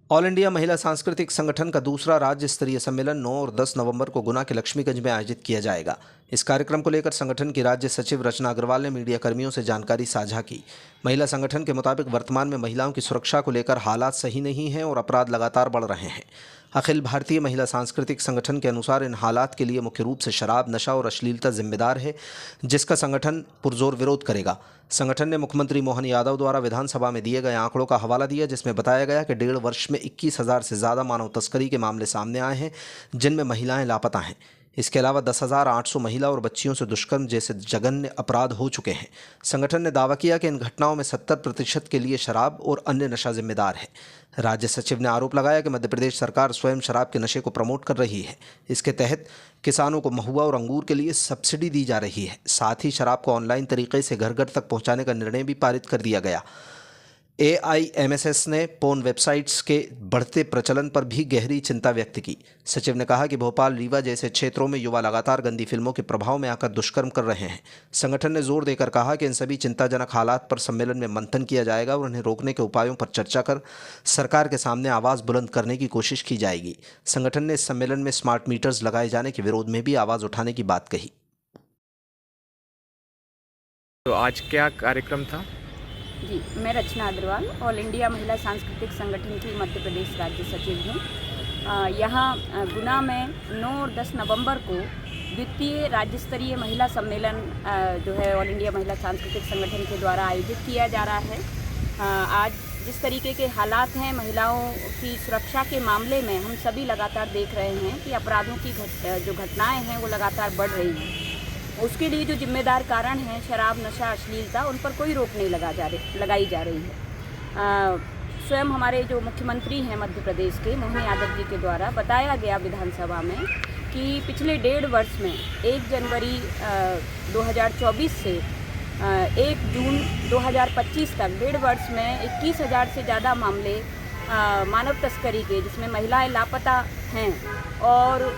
All India महिला सांस्कृतिक संगठन का दूसरा राज्य स्तरीय सम्मेलन 9 और 10 नवंबर को गुना के लक्ष्मीगंज में आयोजित किया जाएगा। इस कार्यक्रम को लेकर संगठन की राज्य सचिव रचना अग्रवाल ने मीडिया कर्मियों से जानकारी साझा की। महिला संगठन के मुताबिक वर्तमान में महिलाओं की सुरक्षा को लेकर हालात सही नहीं हैं और अपराध लगातार बढ़ रहे हैं। अखिल भारतीय महिला सांस्कृतिक संगठन के अनुसार इन हालात के लिए मुख्य रूप से शराब, नशा और अश्लीलता जिम्मेदार है, जिसका संगठन पुरजोर विरोध करेगा। संगठन ने मुख्यमंत्री मोहन यादव द्वारा विधानसभा में दिए गए आंकड़ों का हवाला दिया, जिसमें बताया गया कि 1.5 वर्ष में 21,000 से ज़्यादा मानव तस्करी के मामले सामने आए हैं, जिनमें महिलाएं लापता हैं। इसके अलावा 10,800 महिला और बच्चियों से दुष्कर्म जैसे जघन्य अपराध हो चुके हैं। संगठन ने दावा किया कि इन घटनाओं में 70% के लिए शराब और अन्य नशा जिम्मेदार है। राज्य सचिव ने आरोप लगाया कि मध्य प्रदेश सरकार स्वयं शराब के नशे को प्रमोट कर रही है। इसके तहत किसानों को महुआ और अंगूर के लिए सब्सिडी दी जा रही है। साथ ही शराब को ऑनलाइन तरीके से घर घर तक पहुंचाने का निर्णय भी पारित कर दिया गया। AIMSS ने पोर्न वेबसाइट्स के बढ़ते प्रचलन पर भी गहरी चिंता व्यक्त की। सचिव ने कहा कि भोपाल, रीवा जैसे क्षेत्रों में युवा लगातार गंदी फिल्मों के प्रभाव में आकर दुष्कर्म कर रहे हैं। संगठन ने जोर देकर कहा कि इन सभी चिंताजनक हालात पर सम्मेलन में मंथन किया जाएगा और उन्हें रोकने के उपायों पर चर्चा कर सरकार के सामने आवाज़ बुलंद करने की कोशिश की जाएगी। संगठन ने इस सम्मेलन में स्मार्ट मीटर्स लगाए जाने के विरोध में भी आवाज़ उठाने की बात कही। तो आज क्या कार्यक्रम था? जी, मैं रचना अग्रवाल ऑल इंडिया महिला सांस्कृतिक संगठन की मध्य प्रदेश राज्य सचिव हूँ। यहाँ गुना में 9 और 10 नवंबर को द्वितीय राज्य स्तरीय महिला सम्मेलन जो है ऑल इंडिया महिला सांस्कृतिक संगठन के द्वारा आयोजित किया जा रहा है। आज जिस तरीके के हालात हैं महिलाओं की सुरक्षा के मामले में, हम सभी लगातार देख रहे हैं कि अपराधों की जो घटनाएँ हैं वो लगातार बढ़ रही हैं। उसके लिए जो जिम्मेदार कारण हैं शराब, नशा, अश्लीलता, उन पर कोई रोक नहीं लगाई जा रही है। स्वयं हमारे जो मुख्यमंत्री हैं मध्य प्रदेश के, मोहन यादव जी के द्वारा बताया गया विधानसभा में कि पिछले 1.5 वर्ष में 1 जनवरी 2024 से 1 जून 2025 तक 1.5 वर्ष में 21,000 से ज़्यादा मामले मानव तस्करी के, जिसमें महिलाएं लापता हैं, और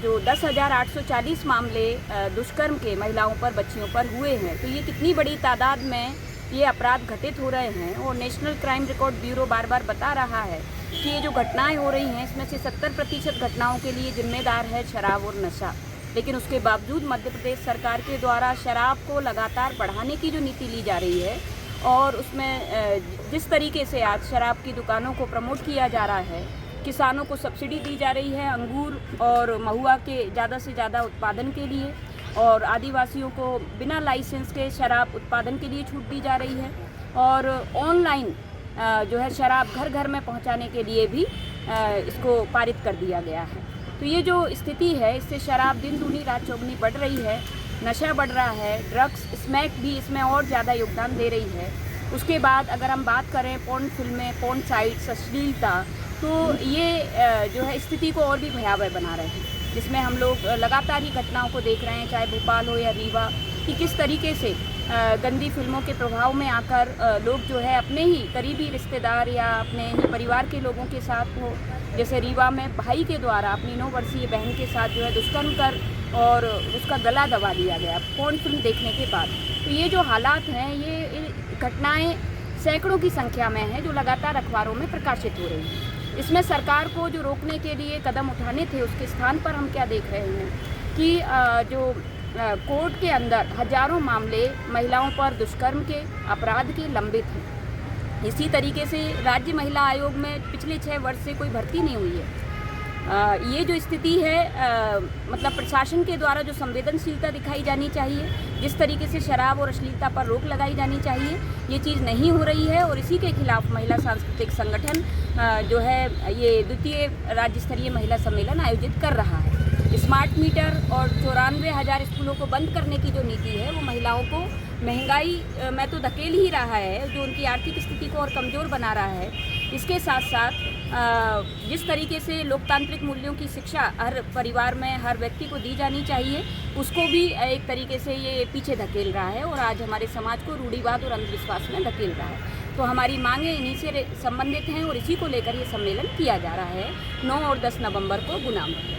जो 10,840 मामले दुष्कर्म के महिलाओं पर, बच्चियों पर हुए हैं। तो ये कितनी बड़ी तादाद में ये अपराध घटित हो रहे हैं। और नेशनल क्राइम रिकॉर्ड ब्यूरो बार बार बता रहा है कि ये जो घटनाएं हो रही हैं इसमें से 70% घटनाओं के लिए जिम्मेदार है शराब और नशा। लेकिन उसके बावजूद मध्य प्रदेश सरकार के द्वारा शराब को लगातार बढ़ाने की जो नीति ली जा रही है, और उसमें जिस तरीके से आज शराब की दुकानों को प्रमोट किया जा रहा है, किसानों को सब्सिडी दी जा रही है अंगूर और महुआ के ज़्यादा से ज़्यादा उत्पादन के लिए, और आदिवासियों को बिना लाइसेंस के शराब उत्पादन के लिए छूट दी जा रही है, और ऑनलाइन जो है शराब घर घर में पहुंचाने के लिए भी इसको पारित कर दिया गया है। तो ये जो स्थिति है, इससे शराब दिन दूनी रात चौगुनी बढ़ रही है, नशा बढ़ रहा है, ड्रग्स, स्मैक भी इसमें और ज़्यादा योगदान दे रही है। उसके बाद अगर हम बात करें पोर्न फिल्में, पोर्न साइट्स, अश्लीलता, तो ये जो है स्थिति को और भी भयावह बना रहे हैं, जिसमें हम लोग लगातार ही घटनाओं को देख रहे हैं, चाहे भोपाल हो या रीवा, कि किस तरीके से गंदी फिल्मों के प्रभाव में आकर लोग जो है अपने ही करीबी रिश्तेदार या अपने ही परिवार के लोगों के साथ हो, जैसे रीवा में भाई के द्वारा अपनी 9 वर्षीय बहन के साथ जो है दुष्कर्म कर और उसका गला दबा दिया गया पोर्न फिल्म देखने के बाद। तो ये जो हालात हैं, ये घटनाएँ सैकड़ों की संख्या में हैं जो लगातार अखबारों में प्रकाशित हो रही हैं। इसमें सरकार को जो रोकने के लिए कदम उठाने थे, उसके स्थान पर हम क्या देख रहे हैं कि जो कोर्ट के अंदर हजारों मामले महिलाओं पर दुष्कर्म के, अपराध के लंबित हैं। इसी तरीके से राज्य महिला आयोग में पिछले 6 वर्ष से कोई भर्ती नहीं हुई है। ये जो स्थिति है, मतलब प्रशासन के द्वारा जो संवेदनशीलता दिखाई जानी चाहिए, जिस तरीके से शराब और अश्लीलता पर रोक लगाई जानी चाहिए, ये चीज़ नहीं हो रही है। और इसी के खिलाफ महिला सांस्कृतिक संगठन जो है ये द्वितीय राज्य स्तरीय महिला सम्मेलन आयोजित कर रहा है। स्मार्ट मीटर और 94,000 स्कूलों को बंद करने की जो नीति है, वो महिलाओं को महंगाई में तो धकेल ही रहा है, जो उनकी आर्थिक स्थिति को और कमज़ोर बना रहा है। इसके साथ साथ जिस तरीके से लोकतांत्रिक मूल्यों की शिक्षा हर परिवार में हर व्यक्ति को दी जानी चाहिए, उसको भी एक तरीके से ये पीछे धकेल रहा है, और आज हमारे समाज को रूढ़िवाद और अंधविश्वास में धकेल रहा है। तो हमारी मांगें इन्हीं से संबंधित हैं, और इसी को लेकर ये सम्मेलन किया जा रहा है 9 और 10 नवंबर को गुना में।